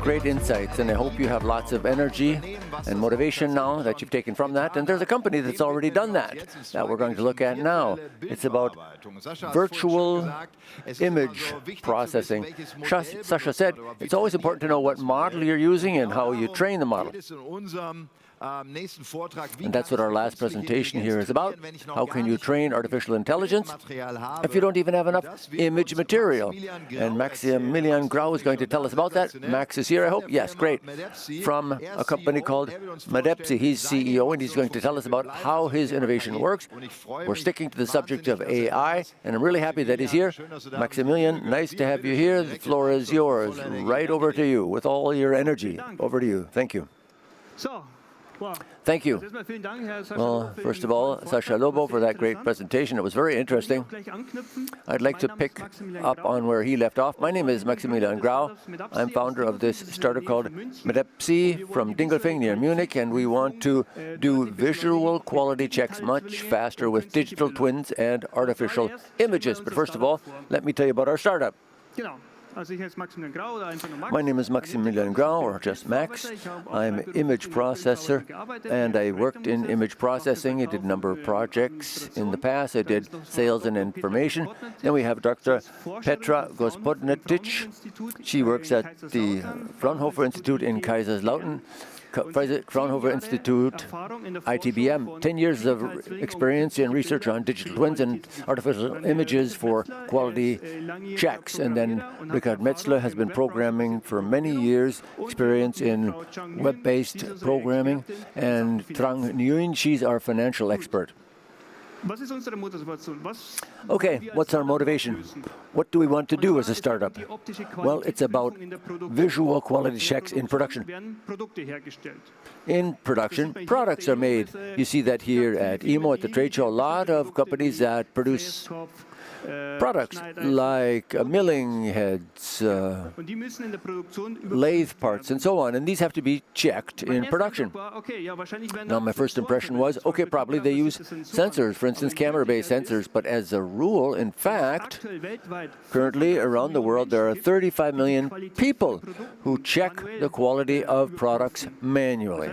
great insights, and I hope you have lots of energy and motivation now that you've taken from that. And there's a company that's already done that we're going to look at now. It's about virtual image processing. Sasha said it's always important to know what model you're using and how you train the model. And that's what our last presentation here is about. How can you train artificial intelligence if you don't even have enough image material? And Maximilian Grau is going to tell us about that. Max is here, I hope? Yes, great. From a company called Medabsy. He's CEO, and he's going to tell us about how his innovation works. We're sticking to the subject of AI, and I'm really happy that he's here. Maximilian, nice to have you here. The floor is yours. Right over to you with all your energy. Over to you. Thank you. Thank you. Well, first of all, Sascha Lobo for that great presentation. It was very interesting. I'd like to pick up on where he left off. My name is Maximilian Grau. I'm founder of this startup called Medabsy from Dingolfing near Munich, and we want to do visual quality checks much faster with digital twins and artificial images. But first of all, let me tell you about our startup. My name is Maximilian Grau, or just Max. I'm an image processor, and I worked in image processing. I did a number of projects in the past. I did sales and information. Then we have Dr. Petra Gospodnetic. She works at the Fraunhofer Institute in Kaiserslautern. Fraunhofer Institute, ITBM, 10 years of experience in research on digital twins and artificial images for quality checks. And then Richard Metzler has been programming for many years, experience in web-based programming. And Trang Nguyen, she's our financial expert. Okay, what's our motivation? What do we want to do as a startup? Well, it's about visual quality checks in production. In production, products are made. You see that here at EMO, at the trade show, a lot of companies that produce products like milling heads, lathe parts, and so on. And these have to be checked in production. Now, my first impression was, okay, probably they use sensors, for instance, camera-based sensors. But as a rule, in fact, currently around the world, there are 35 million people who check the quality of products manually.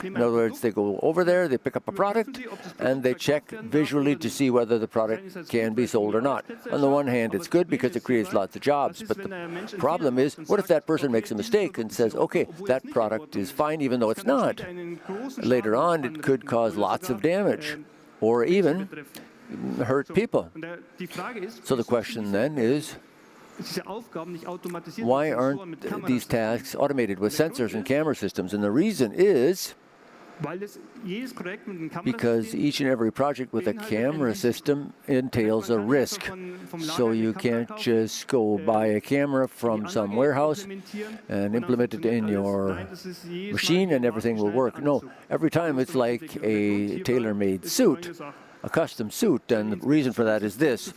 In other words, they go over there, they pick up a product, and they check visually to see whether the product can be sold or not. On the one hand, it's good because it creates lots of jobs, but the problem is, what if that person makes a mistake and says, okay, that product is fine even though it's not? Later on, it could cause lots of damage or even hurt people. So the question then is, why aren't these tasks automated with sensors and camera systems? And the reason is because each and every project with a camera system entails a risk. So you can't just go buy a camera from some warehouse and implement it in your machine and everything will work. No, every time it's like a tailor-made suit, a custom suit, and the reason for that is this.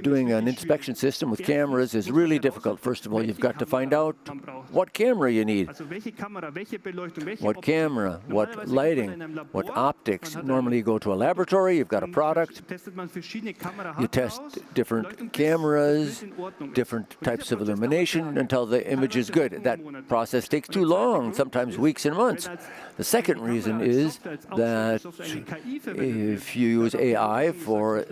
Doing an inspection system with cameras is really difficult. First of all, you've got to find out what camera you need. What camera, what lighting, what optics. Normally you go to a laboratory, you've got a product, you test different cameras, different types of illumination until the image is good. That process takes too long, sometimes weeks and months. The second reason is that if you use AI for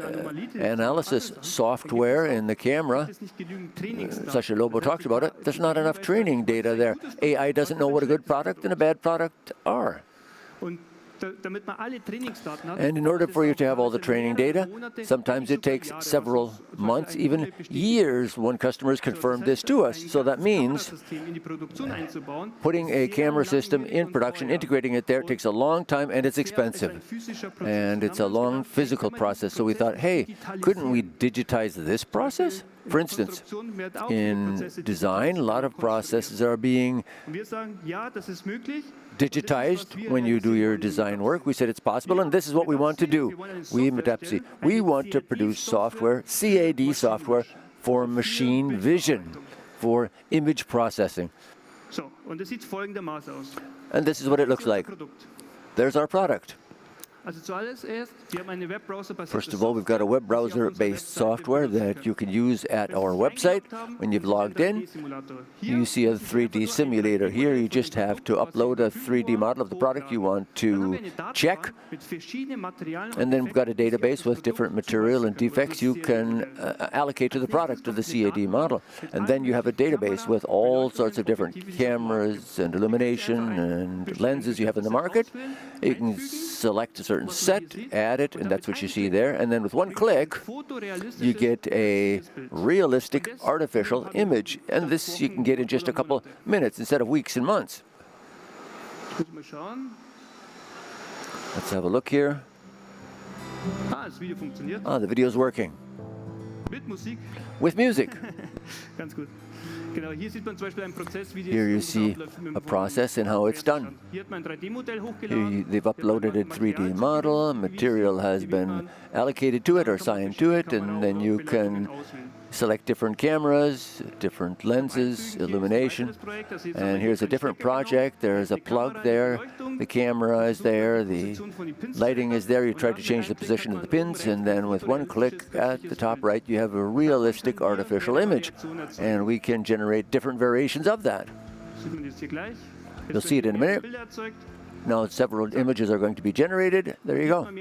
analysis software in the camera, Sascha Lobo talked about it, there's not enough training data there. AI doesn't know what a good product and a bad product are. And in order for you to have all the training data, sometimes it takes several months, even years, when customers confirm this to us. So that means putting a camera system in production, integrating it there, takes a long time and it's expensive. And it's a long physical process. So we thought, hey, couldn't we digitize this process? For instance, in design, a lot of processes are being digitized when you do your design work. We said it's possible, and this is what we want to do. We, Medabsy, we want to produce software, CAD software, for machine vision, for image processing. And this is what it looks like. There's our product. First of all, we've got a web browser-based software that you can use at our website. When you've logged in, you see a 3D simulator. Here you just have to upload a 3D model of the product you want to check. And then we've got a database with different material and defects you can allocate to the product, to the CAD model. And then you have a database with all sorts of different cameras and illumination and lenses you have in the market. You can select a certain set, add it, and that's what you see there. And then with one click, you get a realistic artificial image. And this you can get in just a couple minutes instead of weeks and months. Let's have a look here. The video is working. With music. Here you see a process and how it's done. Here they've uploaded a 3D model, material has been allocated to it or assigned to it, and then you can select different cameras, different lenses, illumination. And here's a different project. There's a plug there, the camera is there, the lighting is there. You try to change the position of the pins, and then with one click at the top right, you have a realistic artificial image. And we can generate different variations of that. You'll see it in a minute. Now several images are going to be generated. There you go. And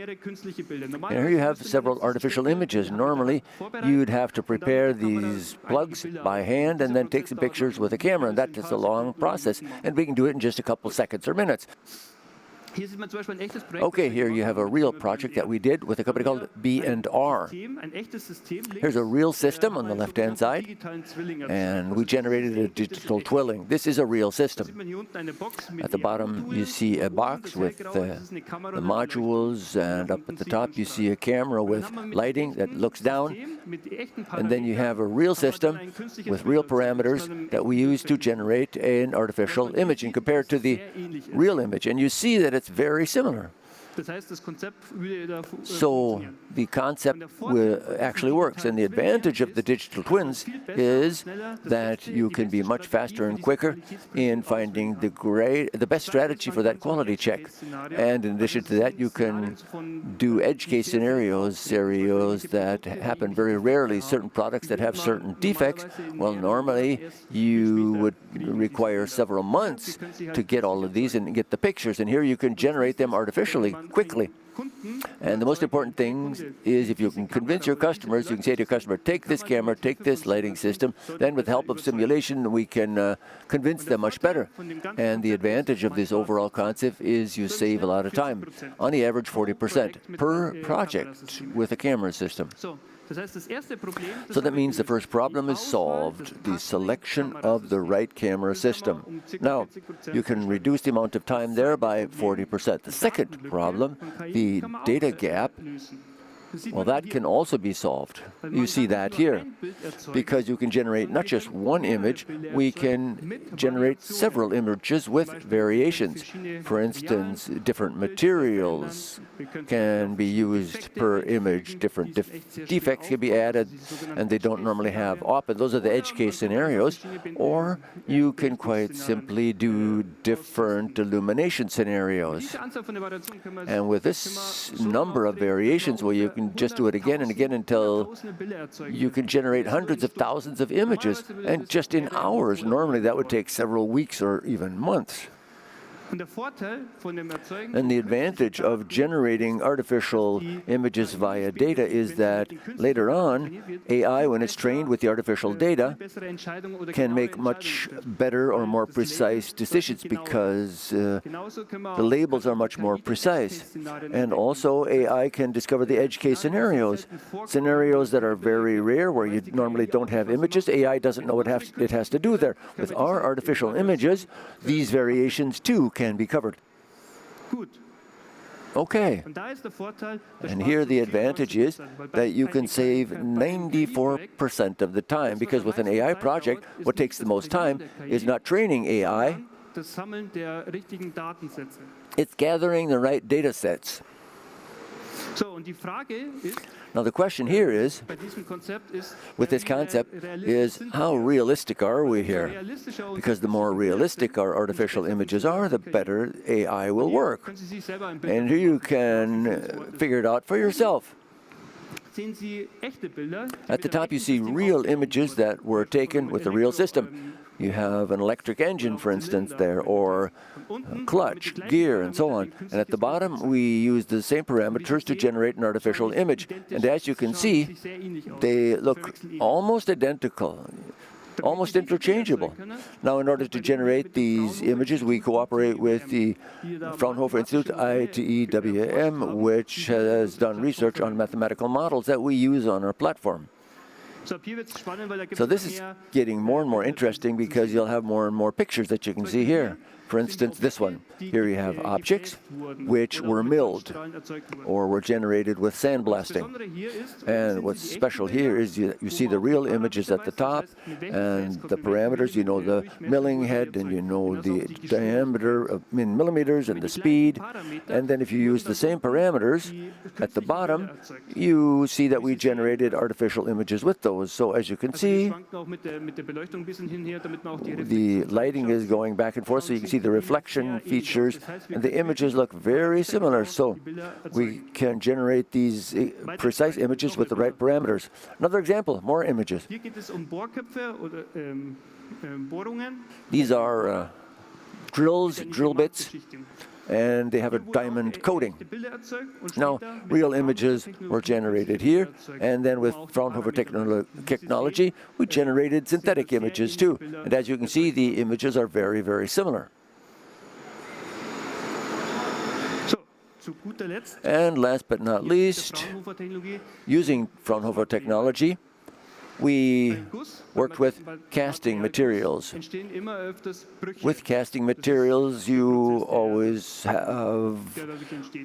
here you have several artificial images. Normally, you'd have to prepare these plugs by hand and then take some pictures with a camera, and that is a long process. And we can do it in just a couple seconds or minutes. Okay, here you have a real project that we did with a company called B&R. Here's a real system on the left-hand side, and we generated a digital twilling. This is a real system. At the bottom, you see a box with the modules, and up at the top, you see a camera with lighting that looks down. And then you have a real system with real parameters that we use to generate an artificial image and compare it to the real image. And you see that it's very similar. So the concept actually works, and the advantage of the digital twins is that you can be much faster and quicker in finding the best strategy for that quality check. And in addition to that, you can do edge case scenarios that happen very rarely, certain products that have certain defects. Well, normally you would require several months to get all of these and get the pictures, and here you can generate them artificially quickly. And the most important thing is if you can convince your customers, you can say to your customer, take this camera, take this lighting system, then with the help of simulation we can convince them much better. And the advantage of this overall concept is you save a lot of time, on the average 40% per project with a camera system. So that means the first problem is solved, the selection of the right camera system. Now, you can reduce the amount of time there by 40%. The second problem, the data gap, well, that can also be solved. You see that here. Because you can generate not just one image, we can generate several images with variations. For instance, different materials can be used per image, different defects can be added, and they don't normally have op, and those are the edge case scenarios. Or you can quite simply do different illumination scenarios. And with this number of variations, well, you can just do it again and again until you can generate hundreds of thousands of images, and just in hours. Normally that would take several weeks or even months. And the advantage of generating artificial images via data is that later on, AI, when it's trained with the artificial data, can make much better or more precise decisions because the labels are much more precise. And also, AI can discover the edge case scenarios that are very rare, where you normally don't have images. AI doesn't know what it has to do there. With our artificial images, these variations too can be covered. Okay. And here the advantage is that you can save 94% of the time, because with an AI project, what takes the most time is not training AI, it's gathering the right data sets. Now the question here is, with this concept, is how realistic are we here? Because the more realistic our artificial images are, the better AI will work. And you can figure it out for yourself. At the top you see real images that were taken with a real system. You have an electric engine, for instance, there, or a clutch, gear, and so on. And at the bottom, we use the same parameters to generate an artificial image. And as you can see, they look almost identical, almost interchangeable. Now, in order to generate these images, we cooperate with the Fraunhofer Institute, ITEWM, which has done research on mathematical models that we use on our platform. So this is getting more and more interesting because you'll have more and more pictures that you can see here. For instance, this one. Here you have objects which were milled or were generated with sandblasting. And what's special here is you see the real images at the top and the parameters. You know the milling head and you know the diameter in millimeters and the speed. And then if you use the same parameters at the bottom, you see that we generated artificial images with those. So as you can see, the lighting is going back and forth, so you can see the reflection features, and the images look very similar, so we can generate these precise images with the right parameters. Another example, more images. These are drills, drill bits, and they have a diamond coating. Now, real images were generated here, and then with Fraunhofer technology, we generated synthetic images too. And as you can see, the images are very, very similar. And last but not least, using Fraunhofer technology, we worked with casting materials. With casting materials, you always have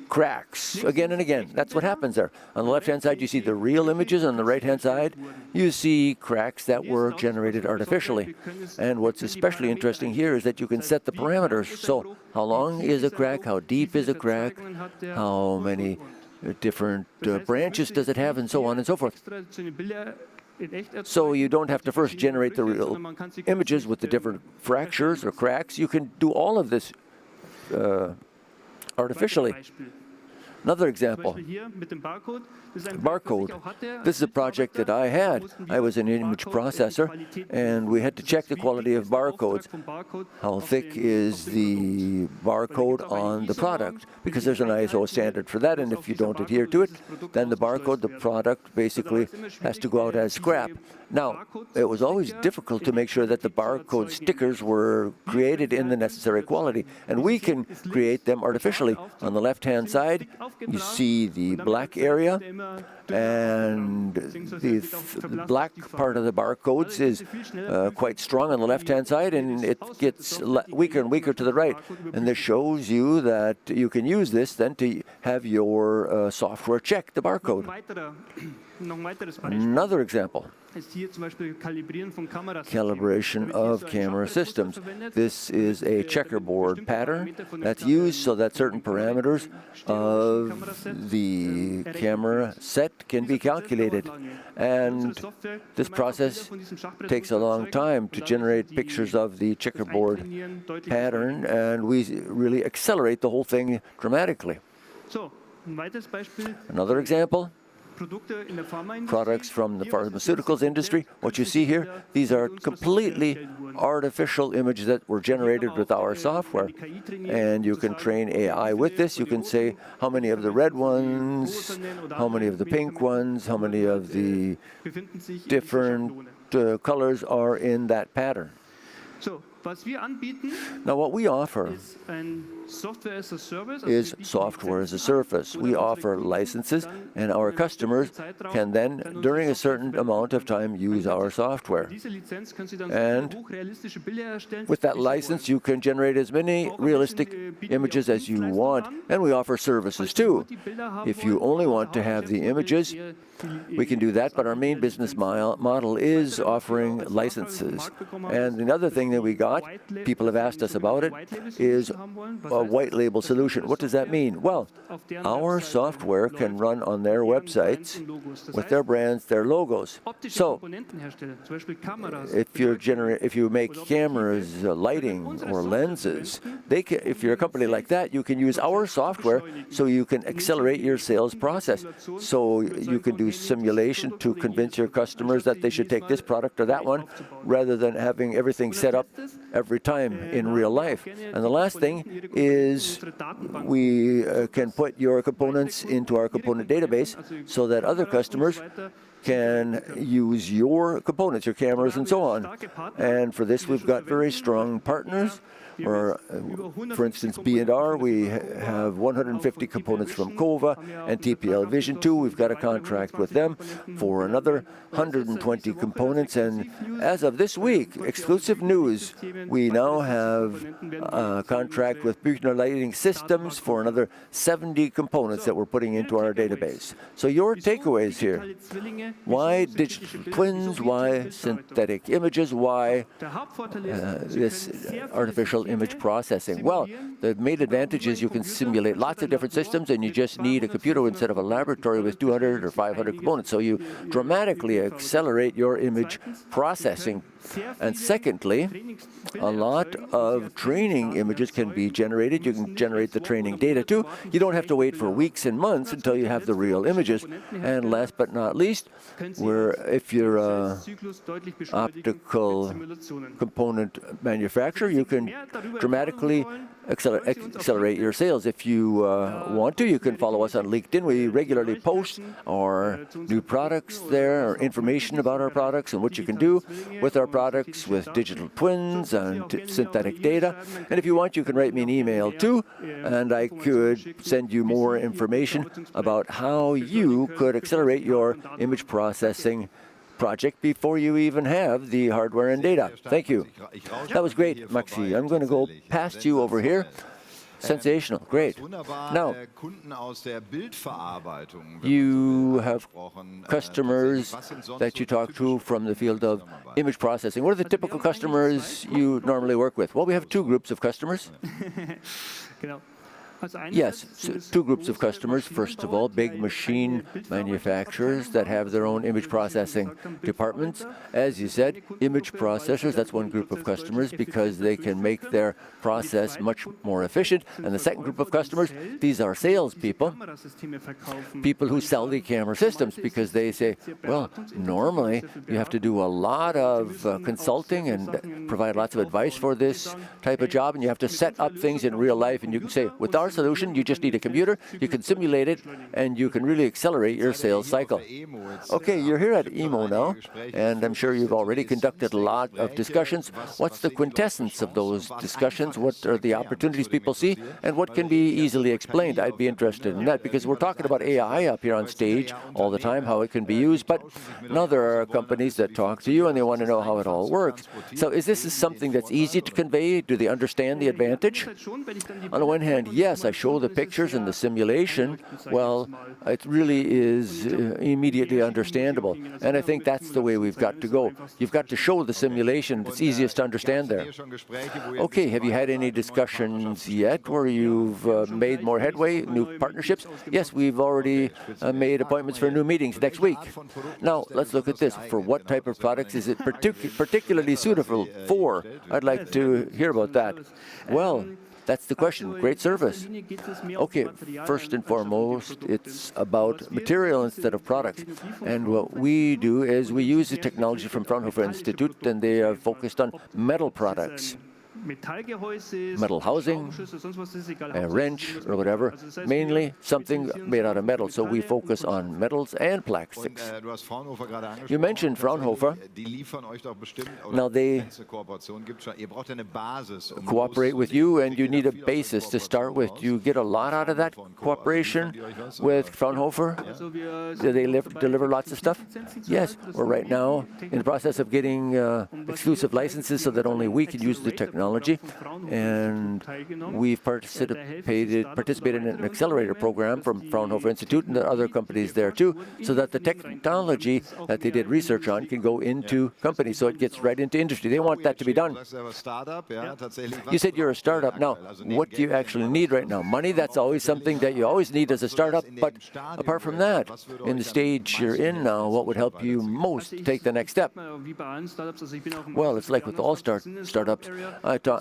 cracks again and again. That's what happens there. On the left-hand side, you see the real images. On the right-hand side, you see cracks that were generated artificially. And what's especially interesting here is that you can set the parameters. So how long is a crack? How deep is a crack? How many different branches does it have? And so on and so forth. So you don't have to first generate the real images with the different fractures or cracks. You can do all of this artificially. Another example, barcode. This is a project that I had. I was an image processor, and we had to check the quality of barcodes. How thick is the barcode on the product? Because there's an ISO standard for that, and if you don't adhere to it, then the barcode, the product, basically has to go out as scrap. Now, it was always difficult to make sure that the barcode stickers were created in the necessary quality, and we can create them artificially. On the left-hand side, you see the black area, and the black part of the barcodes is quite strong on the left-hand side, and it gets weaker and weaker to the right. And this shows you that you can use this then to have your software check the barcode. Another example, calibration of camera systems. This is a checkerboard pattern that's used so that certain parameters of the camera set can be calculated. And this process takes a long time to generate pictures of the checkerboard pattern, and we really accelerate the whole thing dramatically. Another example, products from the pharmaceuticals industry. What you see here, these are completely artificial images that were generated with our software. And you can train AI with this. You can say how many of the red ones, how many of the pink ones, how many of the different colors are in that pattern. Now, what we offer is software as a service. We offer licenses, and our customers can then, during a certain amount of time, use our software. And with that license, you can generate as many realistic images as you want, and we offer services too. If you only want to have the images, we can do that, but our main business model is offering licenses. And another thing that we got got, people have asked us about it, is a white label solution. What does that mean? Well, our software can run on their websites with their brands, their logos. So if you make cameras, lighting, or lenses, if you're a company like that, you can use our software so you can accelerate your sales process. So you can do simulation to convince your customers that they should take this product or that one, rather than having everything set up every time in real life. And the last thing is we can put your components into our component database so that other customers can use your components, your cameras, and so on. And for this, we've got very strong partners. Or, for instance, B&R, we have 150 components from Kova, and TPL Vision 2, we've got a contract with them for another 120 components. And as of this week, exclusive news, we now have a contract with Büchner Lighting Systems for another 70 components that we're putting into our database. So your takeaways here: why digital twins? Why synthetic images? Why this artificial image processing? Well, the main advantage is you can simulate lots of different systems, and you just need a computer instead of a laboratory with 200 or 500 components. So you dramatically accelerate your image processing. And secondly, a lot of training images can be generated. You can generate the training data too. You don't have to wait for weeks and months until you have the real images. And last but not least, if you're an optical component manufacturer, you can dramatically accelerate your sales. If you want to, you can follow us on LinkedIn. We regularly post our new products there, or information about our products and what you can do with our products with digital twins and synthetic data. And if you want, you can write me an email too, and I could send you more information about how you could accelerate your image processing project before you even have the hardware and data. Thank you. That was great, Maxi. I'm going to go past you over here. Sensational. Great. Now, you have customers that you talk to from the field of image processing. What are the typical customers you normally work with? Well, we have two groups of customers. Yes, so two groups of customers. First of all, big machine manufacturers that have their own image processing departments. As you said, image processors, that's one group of customers because they can make their process much more efficient. And the second group of customers, these are salespeople, people who sell the camera systems, because they say, well, normally you have to do a lot of consulting and provide lots of advice for this type of job, and you have to set up things in real life, and you can say, with our solution, you just need a computer, you can simulate it, and you can really accelerate your sales cycle. Okay, you're here at EMO now, and I'm sure you've already conducted a lot of discussions. What's the quintessence of those discussions? What are the opportunities people see, and what can be easily explained? I'd be interested in that, because we're talking about AI up here on stage all the time, how it can be used, but now there are companies that talk to you and they want to know how it all works. So is this something that's easy to convey? Do they understand the advantage? On the one hand, yes, I show the pictures and the simulation. Well, it really is immediately understandable. And I think that's the way we've got to go. You've got to show the simulation. It's easiest to understand there. Okay, have you had any discussions yet where you've made more headway, new partnerships? Yes, we've already made appointments for new meetings next week. Now, let's look at this. For what type of products is it particularly suitable for? I'd like to hear about that. Well, that's the question. Great service. Okay, first and foremost, it's about material instead of product. And what we do is we use the technology from Fraunhofer Institute, and they are focused on metal products. Metal housing, a wrench or whatever, mainly something made out of metal. So we focus on metals and plastics. You mentioned Fraunhofer. Now they cooperate with you, and you need a basis to start with. Do you get a lot out of that cooperation with Fraunhofer? Do they deliver lots of stuff? Yes, we're right now in the process of getting exclusive licenses so that only we can use the technology technology, and we've participated in an accelerator program from Fraunhofer Institute and the other companies there too, so that the technology that they did research on can go into companies, so it gets right into industry. They want that to be done. You said you're a startup. Now, what do you actually need right now? Money, that's always something that you always need as a startup, but apart from that, in the stage you're in now, what would help you most take the next step? Well, it's like with all startups.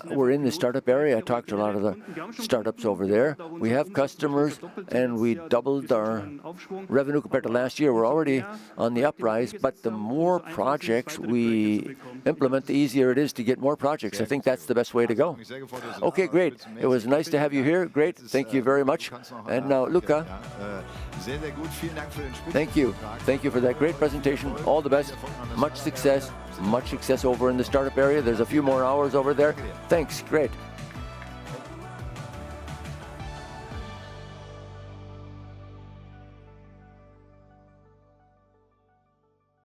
We're in the startup area. I talked to a lot of the startups over there. We have customers, and we doubled our revenue compared to last year. We're already on the uprise, but the more projects we implement, the easier it is to get more projects. I think that's the best way to go. Okay, great. It was nice to have you here. Great. Thank you very much. And now, Luca. Thank you. Thank you for that great presentation. All the best. Much success over in the startup area. There's a few more hours over there. Thanks. Great.